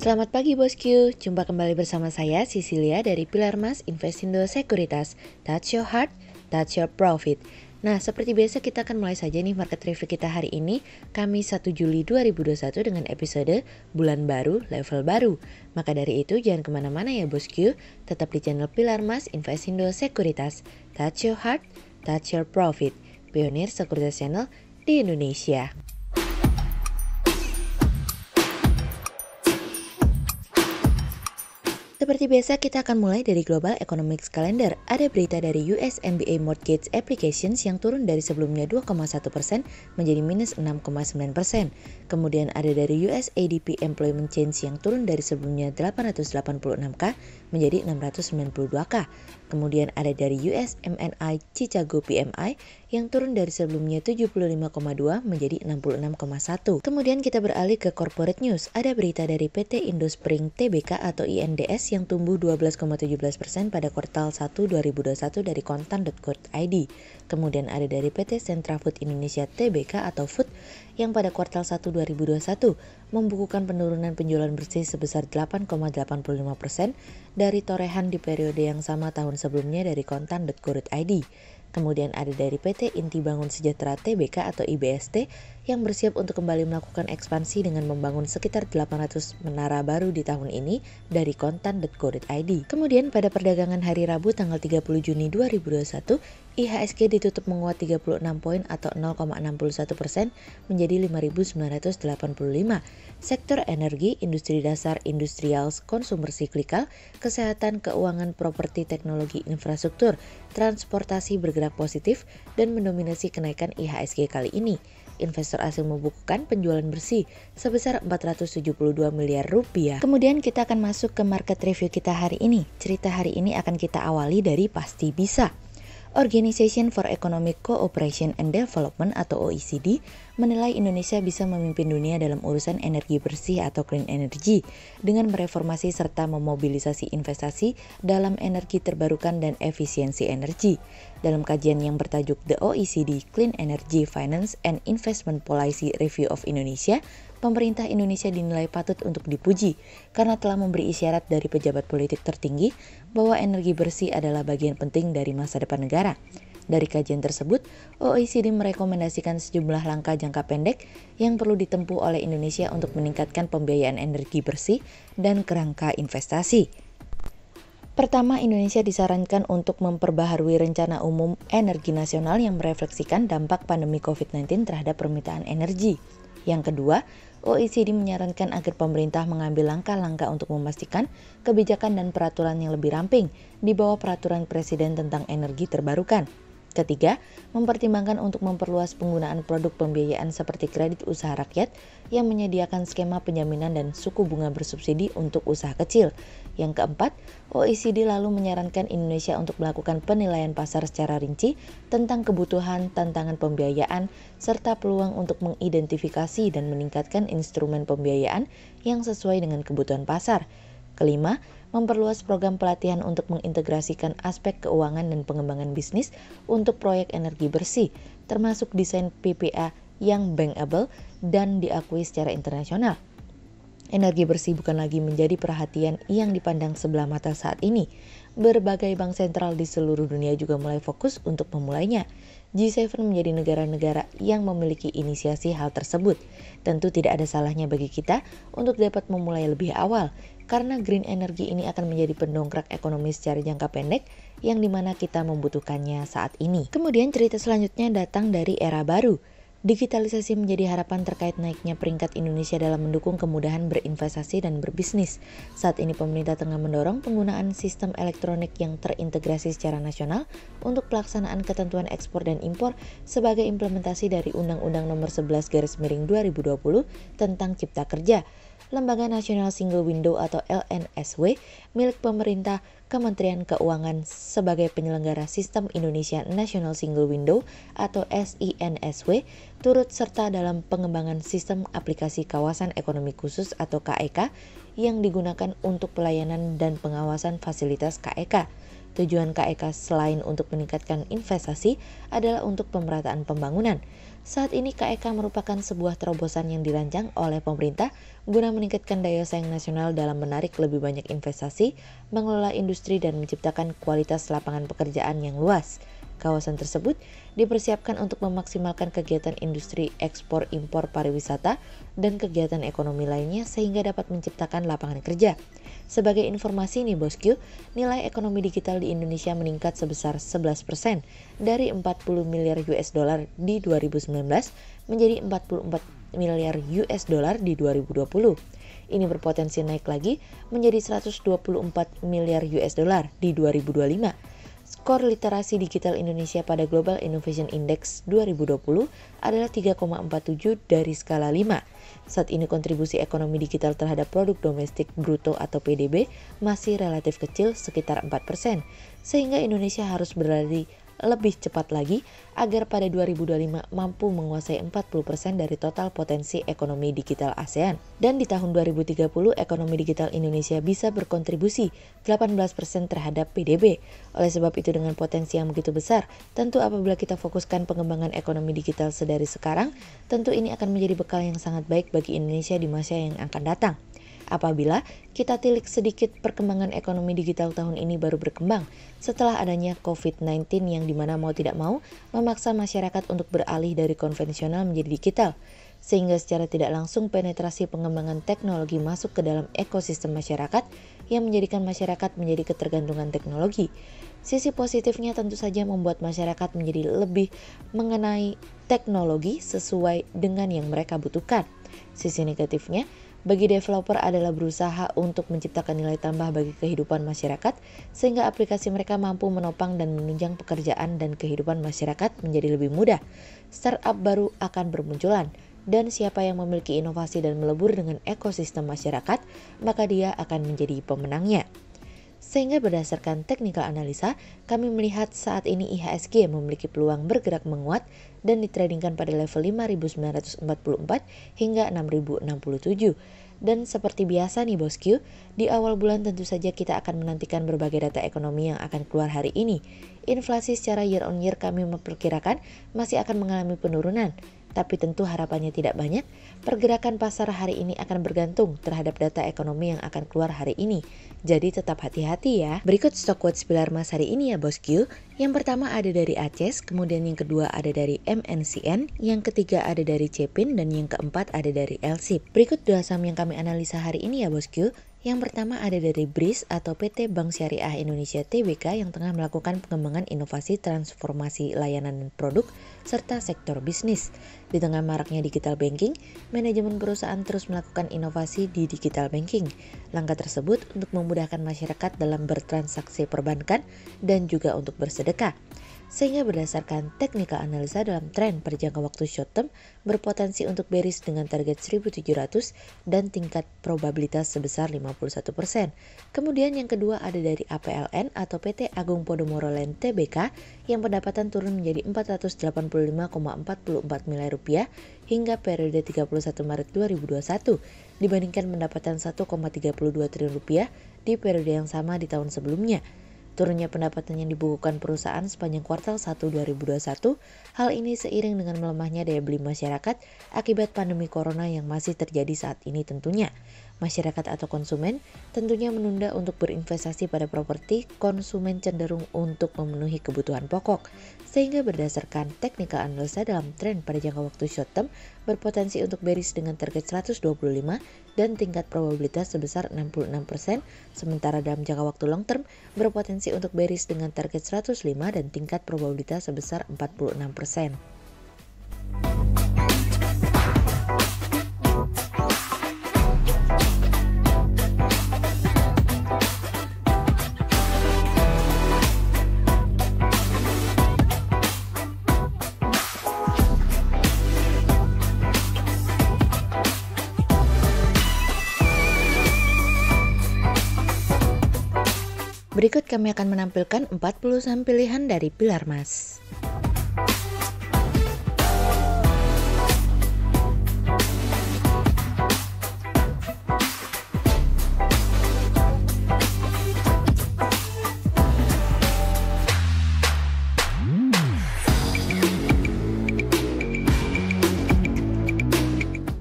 Selamat pagi bosku, jumpa kembali bersama saya Cecilia dari Pilar Mas Investindo Sekuritas. Touch your heart, touch your profit. Nah, seperti biasa kita akan mulai saja nih market review kita hari ini, Kamis 1 Juli 2021 dengan episode Bulan Baru, Level Baru. Maka dari itu jangan kemana-mana ya bosku, tetap di channel Pilar Mas Investindo Sekuritas. Touch your heart, touch your profit. Pionir Sekuritas Channel di Indonesia. Seperti biasa kita akan mulai dari Global Economics Calendar. Ada berita dari US MBA Mortgage Applications yang turun dari sebelumnya 2,1% menjadi minus 6,9%. Kemudian ada dari US ADP Employment Change yang turun dari sebelumnya 886K menjadi 692K. Kemudian ada dari US MNI Chicago PMI yang turun dari sebelumnya 75,2 menjadi 66,1. Kemudian kita beralih ke corporate news. Ada berita dari PT Indospring Tbk atau INDS yang tumbuh 12,17% pada kuartal 1 2021 dari kontan.co.id. Kemudian ada dari PT Sentra Food Indonesia Tbk atau Food yang pada kuartal 1 2021 membukukan penurunan penjualan bersih sebesar 8,85% dari torehan di periode yang sama tahun sebelumnya dari kontan.co.id. Kemudian ada dari PT Inti Bangun Sejahtera Tbk atau IBST yang bersiap untuk kembali melakukan ekspansi dengan membangun sekitar 800 menara baru di tahun ini dari kontan.co.id. Kemudian pada perdagangan hari Rabu tanggal 30 Juni 2021, IHSG ditutup menguat 36 poin atau 0,61% menjadi 5.985. Sektor energi, industri dasar, industrials, konsumer siklikal, kesehatan, keuangan, properti, teknologi, infrastruktur, transportasi bergerak positif dan mendominasi kenaikan IHSG kali ini. Investor asing membukukan penjualan bersih sebesar 472 miliar rupiah. Kemudian kita akan masuk ke market review kita hari ini. Cerita hari ini akan kita awali dari Pasti Bisa. Organization for Economic Cooperation and Development atau OECD menilai Indonesia bisa memimpin dunia dalam urusan energi bersih atau clean energy dengan mereformasi serta memobilisasi investasi dalam energi terbarukan dan efisiensi energi. Dalam kajian yang bertajuk The OECD Clean Energy Finance and Investment Policy Review of Indonesia, pemerintah Indonesia dinilai patut untuk dipuji karena telah memberi isyarat dari pejabat politik tertinggi bahwa energi bersih adalah bagian penting dari masa depan negara. Dari kajian tersebut, OECD merekomendasikan sejumlah langkah jangka pendek yang perlu ditempuh oleh Indonesia untuk meningkatkan pembiayaan energi bersih dan kerangka investasi. Pertama, Indonesia disarankan untuk memperbaharui rencana umum energi nasional yang merefleksikan dampak pandemi COVID-19 terhadap permintaan energi. Yang kedua, OECD menyarankan agar pemerintah mengambil langkah-langkah untuk memastikan kebijakan dan peraturan yang lebih ramping di bawah peraturan Presiden tentang energi terbarukan. Ketiga, mempertimbangkan untuk memperluas penggunaan produk pembiayaan seperti kredit usaha rakyat yang menyediakan skema penjaminan dan suku bunga bersubsidi untuk usaha kecil. Yang keempat, OECD lalu menyarankan Indonesia untuk melakukan penilaian pasar secara rinci tentang kebutuhan, tantangan pembiayaan, serta peluang untuk mengidentifikasi dan meningkatkan instrumen pembiayaan yang sesuai dengan kebutuhan pasar. Kelima, memperluas program pelatihan untuk mengintegrasikan aspek keuangan dan pengembangan bisnis untuk proyek energi bersih, termasuk desain PPA yang bankable dan diakui secara internasional. Energi bersih bukan lagi menjadi perhatian yang dipandang sebelah mata saat ini. Berbagai bank sentral di seluruh dunia juga mulai fokus untuk memulainya. G7 menjadi negara-negara yang memiliki inisiasi hal tersebut. Tentu tidak ada salahnya bagi kita untuk dapat memulai lebih awal, karena green energy ini akan menjadi pendongkrak ekonomi secara jangka pendek yang dimana kita membutuhkannya saat ini. Kemudian cerita selanjutnya datang dari era baru. Digitalisasi menjadi harapan terkait naiknya peringkat Indonesia dalam mendukung kemudahan berinvestasi dan berbisnis. Saat ini pemerintah tengah mendorong penggunaan sistem elektronik yang terintegrasi secara nasional untuk pelaksanaan ketentuan ekspor dan impor sebagai implementasi dari Undang-Undang Nomor 11/2020 tentang Cipta Kerja. Lembaga Nasional Single Window atau LNSW milik pemerintah Kementerian Keuangan sebagai penyelenggara Sistem Indonesia National Single Window atau SINSW turut serta dalam pengembangan sistem aplikasi kawasan ekonomi khusus atau KEK yang digunakan untuk pelayanan dan pengawasan fasilitas KEK. Tujuan KEK selain untuk meningkatkan investasi adalah untuk pemerataan pembangunan. Saat ini KEK merupakan sebuah terobosan yang dirancang oleh pemerintah guna meningkatkan daya saing nasional dalam menarik lebih banyak investasi, mengelola industri dan menciptakan kualitas lapangan pekerjaan yang luas. Kawasan tersebut dipersiapkan untuk memaksimalkan kegiatan industri ekspor-impor pariwisata dan kegiatan ekonomi lainnya sehingga dapat menciptakan lapangan kerja. Sebagai informasi nih Bosku, nilai ekonomi digital di Indonesia meningkat sebesar 11% dari 40 miliar US dollar di 2019 menjadi 44 miliar US dollar di 2020. Ini berpotensi naik lagi menjadi 124 miliar US dollar di 2025. Skor literasi digital Indonesia pada Global Innovation Index 2020 adalah 3,47 dari skala 5. Saat ini kontribusi ekonomi digital terhadap produk domestik bruto atau PDB masih relatif kecil sekitar 4%, sehingga Indonesia harus berlari lebih cepat lagi agar pada 2025 mampu menguasai 40% dari total potensi ekonomi digital ASEAN. Dan di tahun 2030 ekonomi digital Indonesia bisa berkontribusi 18% terhadap PDB. Oleh sebab itu dengan potensi yang begitu besar, tentu apabila kita fokuskan pengembangan ekonomi digital sedari sekarang, tentu ini akan menjadi bekal yang sangat baik bagi Indonesia di masa yang akan datang. Apabila kita tilik sedikit perkembangan ekonomi digital tahun ini baru berkembang setelah adanya COVID-19 yang dimana mau tidak mau memaksa masyarakat untuk beralih dari konvensional menjadi digital, sehingga secara tidak langsung penetrasi pengembangan teknologi masuk ke dalam ekosistem masyarakat yang menjadikan masyarakat menjadi ketergantungan teknologi. Sisi positifnya tentu saja membuat masyarakat menjadi lebih mengenai teknologi sesuai dengan yang mereka butuhkan. Sisi negatifnya, bagi developer adalah berusaha untuk menciptakan nilai tambah bagi kehidupan masyarakat sehingga aplikasi mereka mampu menopang dan menunjang pekerjaan dan kehidupan masyarakat menjadi lebih mudah. Startup baru akan bermunculan dan siapa yang memiliki inovasi dan melebur dengan ekosistem masyarakat, maka dia akan menjadi pemenangnya. Sehingga berdasarkan technical analisa, kami melihat saat ini IHSG memiliki peluang bergerak menguat dan ditradingkan pada level 5.944 hingga 6.067. Dan seperti biasa nih Bosku, di awal bulan tentu saja kita akan menantikan berbagai data ekonomi yang akan keluar hari ini. Inflasi secara year on year kami memperkirakan masih akan mengalami penurunan. Tapi tentu harapannya tidak banyak, pergerakan pasar hari ini akan bergantung terhadap data ekonomi yang akan keluar hari ini. Jadi tetap hati-hati ya. Berikut stok quotes pilar emas hari ini ya Bosku. Yang pertama ada dari ACES, kemudian yang kedua ada dari MNCN, yang ketiga ada dari CEPIN, dan yang keempat ada dari LSIP. Berikut dua saham yang kami analisa hari ini ya Bosku. Yang pertama ada dari BRIS atau PT Bank Syariah Indonesia Tbk yang tengah melakukan pengembangan inovasi transformasi layanan dan produk serta sektor bisnis. Di tengah maraknya digital banking, manajemen perusahaan terus melakukan inovasi di digital banking. Langkah tersebut untuk memudahkan masyarakat dalam bertransaksi perbankan dan juga untuk bersedekah. Sehingga berdasarkan technical analisa dalam tren pada jangka waktu short term berpotensi untuk bearish dengan target 1700 dan tingkat probabilitas sebesar 51%. Kemudian yang kedua ada dari APLN atau PT Agung Podomoro Land Tbk yang pendapatan turun menjadi 485,44 miliar rupiah hingga periode 31 Maret 2021 dibandingkan pendapatan 1,32 triliun rupiah di periode yang sama di tahun sebelumnya. Turunnya pendapatan yang dibukukan perusahaan sepanjang kuartal 1 2021, hal ini seiring dengan melemahnya daya beli masyarakat akibat pandemi corona yang masih terjadi saat ini tentunya. Masyarakat atau konsumen tentunya menunda untuk berinvestasi pada properti, konsumen cenderung untuk memenuhi kebutuhan pokok. Sehingga berdasarkan technical analisa dalam tren pada jangka waktu short term berpotensi untuk bearish dengan target 125 dan tingkat probabilitas sebesar 66%, sementara dalam jangka waktu long term berpotensi untuk bearish dengan target 105 dan tingkat probabilitas sebesar 46%. Berikut kami akan menampilkan 40 saham pilihan dari pilar emas.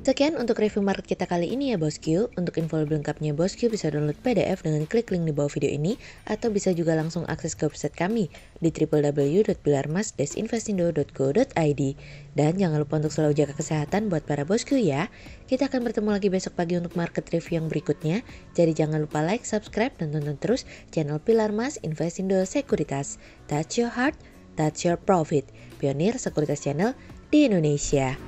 Sekian untuk review market kita kali ini ya bosku. Untuk info lebih lengkapnya bosku bisa download PDF dengan klik link di bawah video ini atau bisa juga langsung akses ke website kami di www.pilarmas-investindo.co.id. Dan jangan lupa untuk selalu jaga kesehatan buat para bosku ya. Kita akan bertemu lagi besok pagi untuk market review yang berikutnya. Jadi jangan lupa like, subscribe, dan tonton terus channel Pilar Mas Investindo Sekuritas. Touch your heart, touch your profit. Pionir Sekuritas Channel di Indonesia.